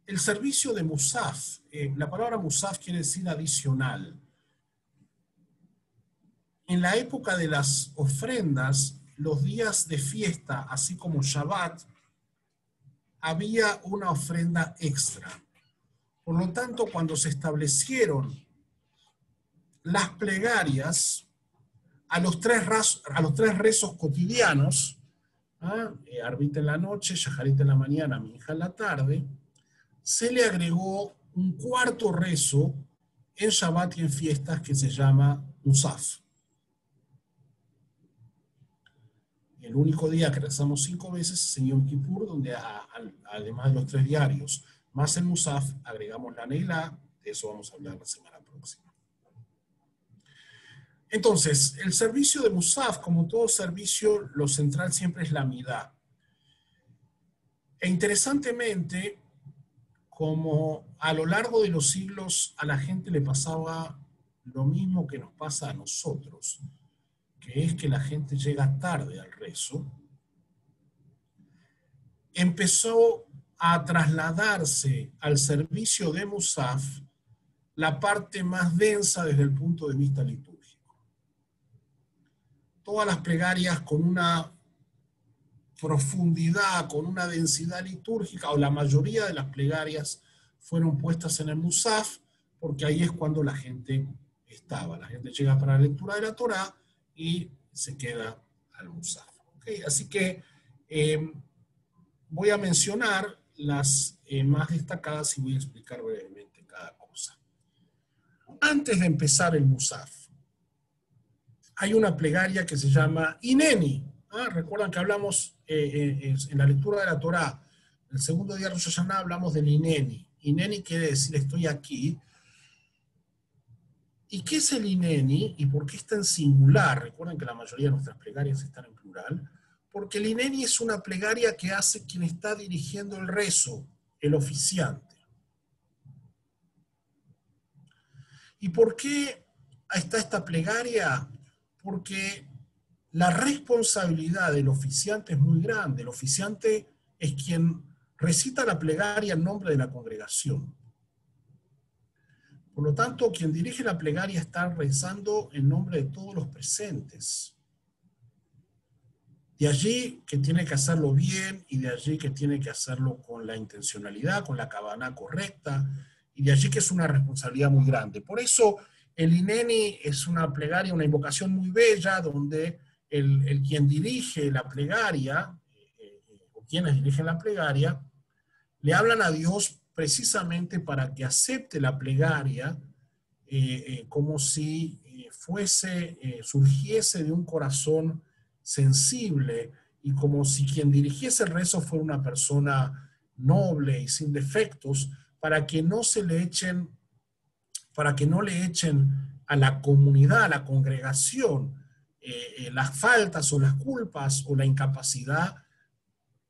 El servicio de Musaf, la palabra Musaf quiere decir adicional. En la época de las ofrendas, los días de fiesta, así como Shabbat, había una ofrenda extra. Por lo tanto, cuando se establecieron las plegarias, a los tres rezos cotidianos, Arbit en la noche, Shaharit en la mañana, Minja en la tarde, se le agregó un cuarto rezo en Shabbat y en fiestas que se llama Musaf. El único día que rezamos 5 veces es en Yom Kippur, donde además de los 3 diarios, más el Musaf, agregamos la Neilá. De eso vamos a hablar la semana próxima. Entonces, el servicio de Musaf, como todo servicio, lo central siempre es la midá. E interesantemente, como a lo largo de los siglos a la gente le pasaba lo mismo que nos pasa a nosotros, que es que la gente llega tarde al rezo, empezó a trasladarse al servicio de Musaf la parte más densa desde el punto de vista litúrgico. Todas las plegarias con una profundidad, con una densidad litúrgica, o la mayoría de las plegarias fueron puestas en el Musaf, porque ahí es cuando la gente estaba. La gente llega para la lectura de la Torá y se queda al Musaf. ¿Okay? Así que voy a mencionar las más destacadas y voy a explicar brevemente cada cosa. Antes de empezar el Musaf, hay una plegaria que se llama Ineni. Recuerdan que hablamos en la lectura de la Torá, el segundo día de Rosh Hashanah hablamos del Ineni. Ineni quiere decir estoy aquí. ¿Y qué es el Ineni? ¿Y por qué está en singular? Recuerden que la mayoría de nuestras plegarias están en plural. Porque el Ineni es una plegaria que hace quien está dirigiendo el rezo, el oficiante. ¿Y por qué está esta plegaria? Porque la responsabilidad del oficiante es muy grande. El oficiante es quien recita la plegaria en nombre de la congregación. Por lo tanto, quien dirige la plegaria está rezando en nombre de todos los presentes. De allí que tiene que hacerlo bien, y de allí que tiene que hacerlo con la intencionalidad, con la kavaná correcta, y de allí que es una responsabilidad muy grande. Por eso el Ineni es una plegaria, una invocación muy bella, donde quien dirige la plegaria, o quienes dirigen la plegaria, le hablan a Dios precisamente para que acepte la plegaria como si surgiese de un corazón sensible, y como si quien dirigiese el rezo fuera una persona noble y sin defectos, para que no le echen a la comunidad, a la congregación, las faltas o las culpas o la incapacidad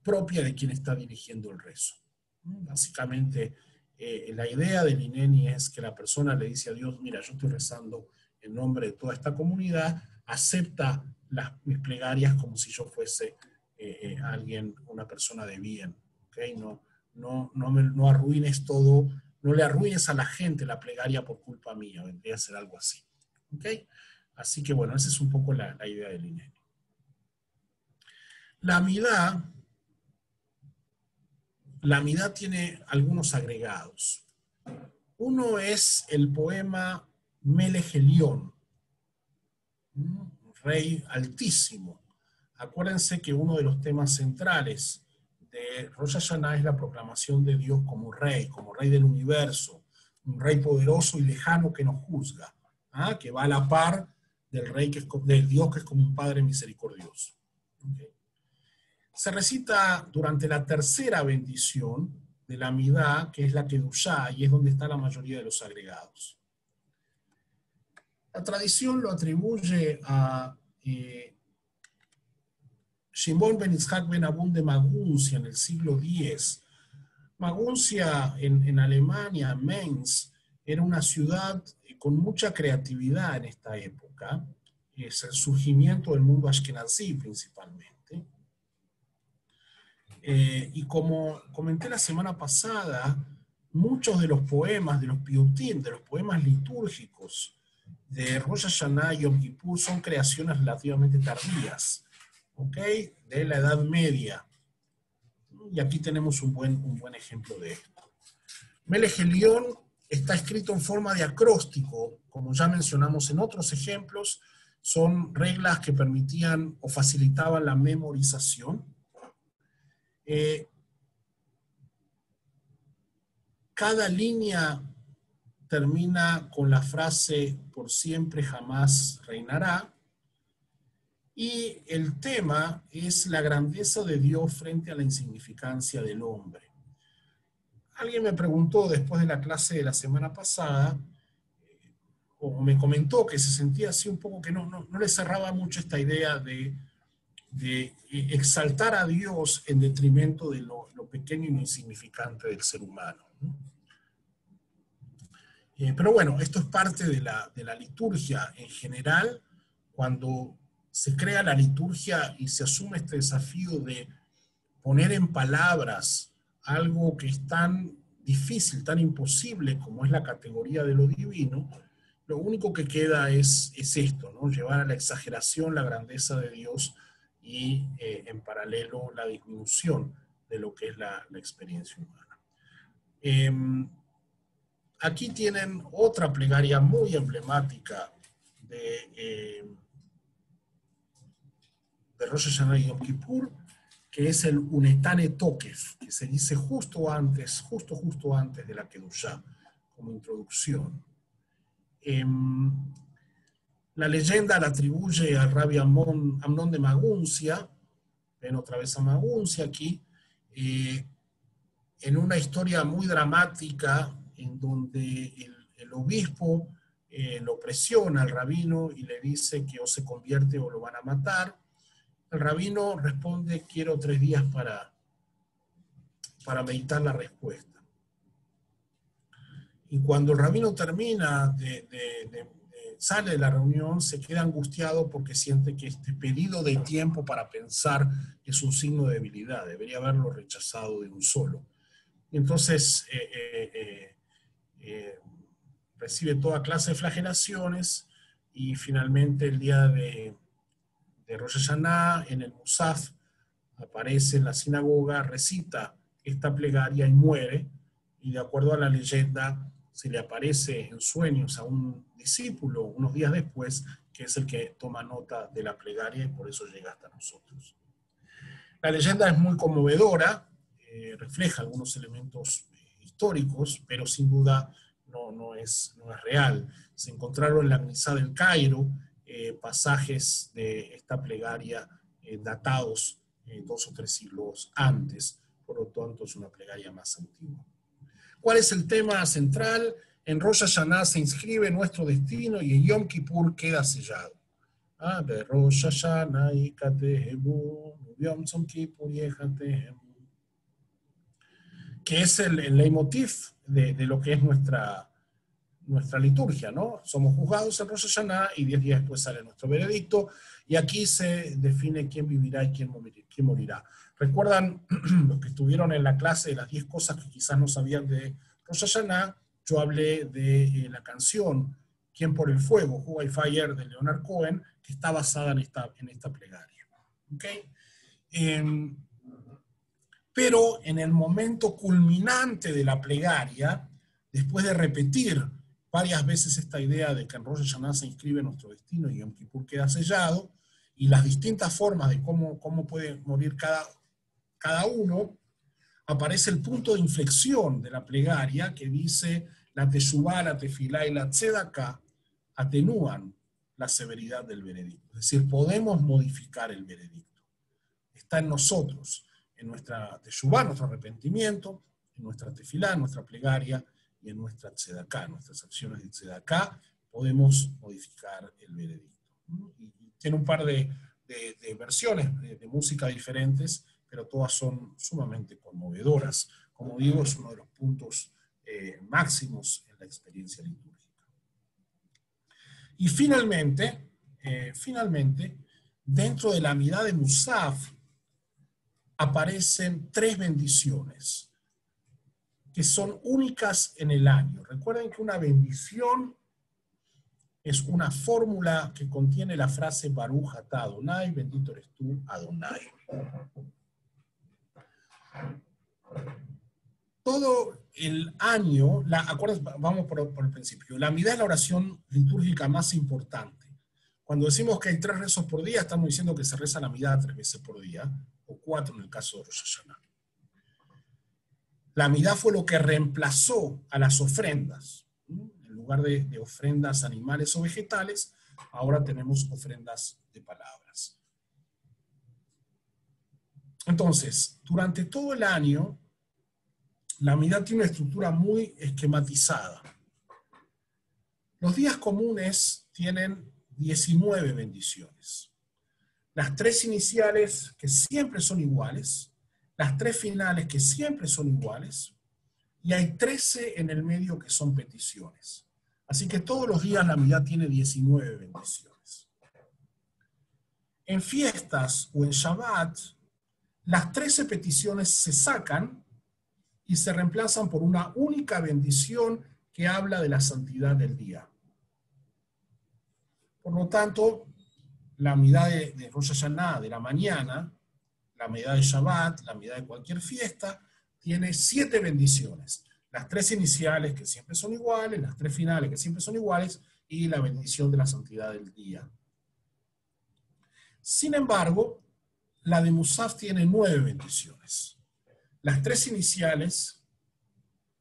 propia de quien está dirigiendo el rezo. Básicamente, la idea del Ineni es que la persona le dice a Dios, mira, yo estoy rezando en nombre de toda esta comunidad, acepta mis plegarias como si yo fuese alguien, una persona de bien. ¿Okay? No arruines todo, no le arruines a la gente la plegaria por culpa mía, vendría a ser algo así. ¿Okay? Así que bueno, esa es un poco la idea del Ineni. La midá tiene algunos agregados. Uno es el poema Melech Elión, Rey Altísimo. Acuérdense que uno de los temas centrales de Rosh Hashanah es la proclamación de Dios como Rey del universo, un Rey poderoso y lejano que nos juzga, que va a la par del Dios que es como un Padre misericordioso. Okay. Se recita durante la tercera bendición de la midá, que es la Kedushá, y es donde está la mayoría de los agregados. La tradición lo atribuye a Shimon ben Yitzhak ben Abun de Maguncia en el siglo X. Maguncia en Alemania, Mainz, era una ciudad con mucha creatividad en esta época. Es el surgimiento del mundo ashkenazí principalmente. Y como comenté la semana pasada, muchos de los poemas, de los piyutim, de los poemas litúrgicos de Rosh Hashanah y Yom Kippur son creaciones relativamente tardías, ¿ok? De la Edad Media. Y aquí tenemos un buen ejemplo de esto. Melech Elión está escrito en forma de acróstico, como ya mencionamos en otros ejemplos, son reglas que permitían o facilitaban la memorización. Cada línea termina con la frase "por siempre jamás reinará", y el tema es la grandeza de Dios frente a la insignificancia del hombre. Alguien me preguntó después de la clase de la semana pasada, o me comentó que se sentía así un poco que no le cerraba mucho esta idea de exaltar a Dios en detrimento de lo pequeño y insignificante del ser humano. Pero bueno, esto es parte de la liturgia en general. Cuando se crea la liturgia y se asume este desafío de poner en palabras algo que es tan difícil, tan imposible como es la categoría de lo divino, lo único que queda es esto, ¿no? Llevar a la exageración la grandeza de Dios y en paralelo la disminución de lo que es la experiencia humana. Aquí tienen otra plegaria muy emblemática de Rosh Hashanah y Yom Kippur, que es el Unetane Tokef, que se dice justo antes de la Kedushá, como introducción. La leyenda la atribuye al rabbi Amnón de Maguncia, ven otra vez a Maguncia aquí, en una historia muy dramática en donde el obispo lo presiona al rabino y le dice que o se convierte o lo van a matar. El rabino responde: quiero 3 días para meditar la respuesta. Y cuando el rabino termina, sale de la reunión, se queda angustiado porque siente que este pedido de tiempo para pensar es un signo de debilidad, debería haberlo rechazado de un solo. Y entonces recibe toda clase de flagelaciones y finalmente el día de Rosh Hashanah, en el Musaf, aparece en la sinagoga, recita esta plegaria y muere, y de acuerdo a la leyenda se le aparece en sueños a un discípulo unos días después, que es el que toma nota de la plegaria y por eso llega hasta nosotros. La leyenda es muy conmovedora, refleja algunos elementos históricos, pero sin duda no es real. Se encontraron en la Misá del Cairo pasajes de esta plegaria datados 2 o 3 siglos antes, por lo tanto es una plegaria más antigua. ¿Cuál es el tema central? En Rosh Hashanah se inscribe nuestro destino y en Yom Kippur queda sellado. De Rosh Hashanah y Katehebu, Yom Kippur y Katehebu, que es el leitmotiv de lo que es nuestra liturgia, ¿no? Somos juzgados en Rosh Hashanah y 10 días después sale nuestro veredicto, y aquí se define quién vivirá y quién morirá. ¿Recuerdan los que estuvieron en la clase de las 10 cosas que quizás no sabían de Rosh Hashanah? Yo hablé de la canción ¿Quién por el fuego? Who by Fire, de Leonard Cohen, que está basada en esta plegaria. ¿Okay? Pero en el momento culminante de la plegaria, después de repetir varias veces esta idea de que en Rosh Hashanah se inscribe nuestro destino y Yom Kippur queda sellado, y las distintas formas de cómo puede morir cada uno, aparece el punto de inflexión de la plegaria que dice: la teshuvá, la tefilá y la tzedaká atenúan la severidad del veredicto. Es decir, podemos modificar el veredicto. Está en nosotros, en nuestra teshuvá, nuestro arrepentimiento, en nuestra tefilá, en nuestra plegaria y en nuestra tzedaká, nuestras acciones de tzedaká, podemos modificar el veredicto. Y tiene un par de versiones de música diferentes, pero todas son sumamente conmovedoras. Como digo, es uno de los puntos máximos en la experiencia litúrgica. Y finalmente, dentro de la Amidá de Musaf, aparecen 3 bendiciones que son únicas en el año. Recuerden que una bendición es una fórmula que contiene la frase Baruch atah Adonai, bendito eres tú, Adonai. Todo el año, acuérdense, vamos por el principio, la Amidá es la oración litúrgica más importante. Cuando decimos que hay 3 rezos por día, estamos diciendo que se reza la Amidá 3 veces por día, o 4 en el caso de Rosh Hashanah. La Amidá fue lo que reemplazó a las ofrendas. En lugar de ofrendas animales o vegetales, ahora tenemos ofrendas de palabras. Entonces, durante todo el año, la Amidá tiene una estructura muy esquematizada. Los días comunes tienen 19 bendiciones. Las 3 iniciales, que siempre son iguales, las 3 finales, que siempre son iguales, y hay 13 en el medio que son peticiones. Así que todos los días la Amidá tiene 19 bendiciones. En fiestas o en Shabbat, las 13 peticiones se sacan y se reemplazan por una única bendición que habla de la santidad del día. Por lo tanto, la Amidá de Rosh Hashanah de la mañana, la Amidá de Shabbat, la Amidá de cualquier fiesta, tiene 7 bendiciones. Las 3 iniciales, que siempre son iguales, las 3 finales, que siempre son iguales, y la bendición de la santidad del día. Sin embargo, la de Musaf tiene 9 bendiciones. Las 3 iniciales,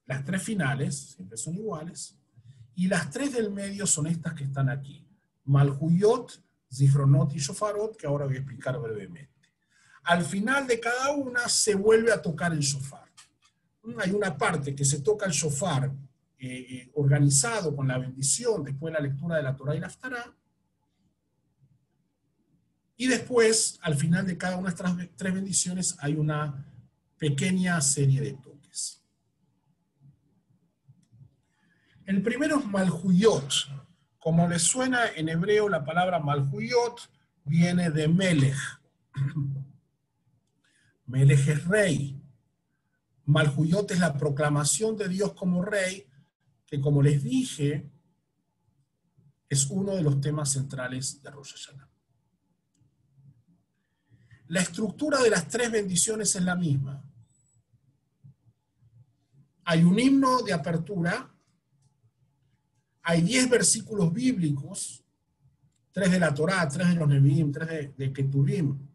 las 3 finales, siempre son iguales, y las 3 del medio son estas que están aquí. Malhuyot, Zifronot y Shofarot, que ahora voy a explicar brevemente. Al final de cada una se vuelve a tocar el shofar. Hay una parte que se toca el shofar organizado con la bendición después de la lectura de la Torá y la Haftará. Y después, al final de cada una de estas 3 bendiciones, hay una pequeña serie de toques. El primero es Malhuyot. Como les suena en hebreo, la palabra Malhuyot viene de Melech. Melech es rey. Malhuyot es la proclamación de Dios como rey, que como les dije, es uno de los temas centrales de Rosh Hashanah. La estructura de las 3 bendiciones es la misma. Hay un himno de apertura, hay 10 versículos bíblicos, 3 de la Torá, 3 de los Nevi'im, 3 de Ketuvim,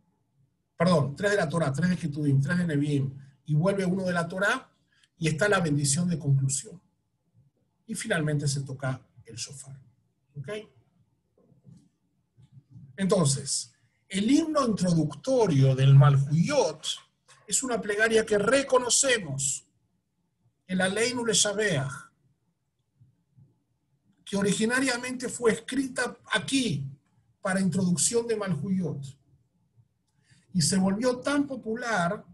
perdón, 3 de la Torá, 3 de Ketuvim, 3 de Nevi'im, y vuelve uno de la Torá, y está la bendición de conclusión. Y finalmente se toca el shofar. ¿Ok? Entonces, el himno introductorio del Malhuyot es una plegaria que reconocemos, el Aleinu Leshabeach, que originariamente fue escrita aquí para introducción de Malhuyot. Y se volvió tan popular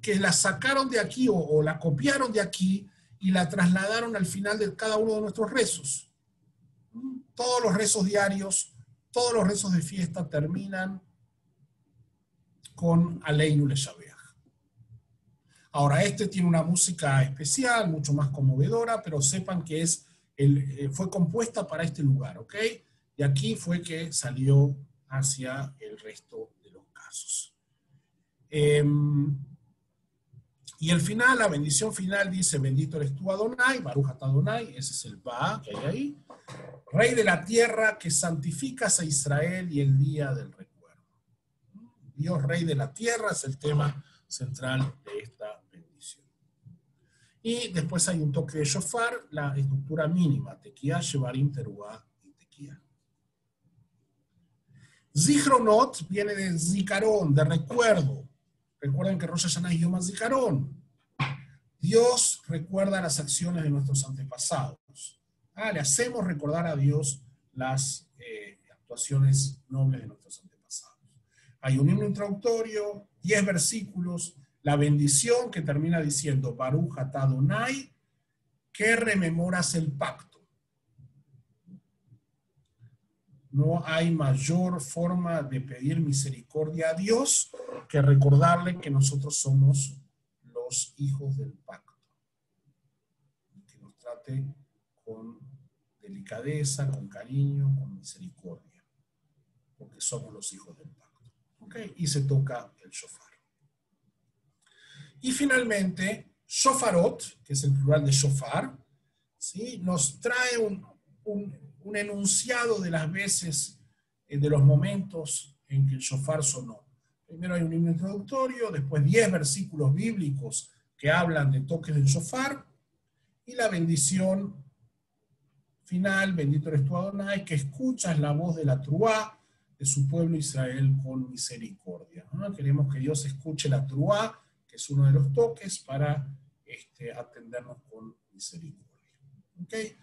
que la sacaron de aquí o la copiaron de aquí y la trasladaron al final de cada uno de nuestros rezos. Todos los rezos diarios, todos los rezos de fiesta terminan con Aleinu Leshabeach. Ahora, este tiene una música especial, mucho más conmovedora, pero sepan que fue compuesta para este lugar, ¿ok? Y aquí fue que salió hacia el resto de los casos. Y el final, la bendición final dice, bendito eres tú Adonai, Baruch atah Adonai, ese es el Ba que hay ahí, Rey de la tierra que santificas a Israel y el día del recuerdo. Dios Rey de la tierra es el tema central de esta bendición. Y después hay un toque de shofar, la estructura mínima, tequía, shevarim, teruá y tequía. Zichronot viene de zicarón, de recuerdo. Recuerden que Rosh Hashanah es Yom HaZikaron. Dios recuerda las acciones de nuestros antepasados. Le hacemos recordar a Dios las actuaciones nobles de nuestros antepasados. Hay un himno introductorio, 10 versículos, la bendición que termina diciendo Baruch atah Adonai, que rememoras el pacto. No hay mayor forma de pedir misericordia a Dios que recordarle que nosotros somos los hijos del pacto. Que nos trate con delicadeza, con cariño, con misericordia, porque somos los hijos del pacto. ¿Okay? Y se toca el shofar. Y finalmente, shofarot, que es el plural de shofar, ¿sí? Nos trae un enunciado de las veces, de los momentos en que el shofar sonó. Primero hay un himno introductorio, después 10 versículos bíblicos que hablan de toques del shofar, y la bendición final, bendito eres tú Adonai, que escuchas la voz de la truá de su pueblo Israel con misericordia. ¿No? Queremos que Dios escuche la truá, que es uno de los toques, para atendernos con misericordia. ¿Okay?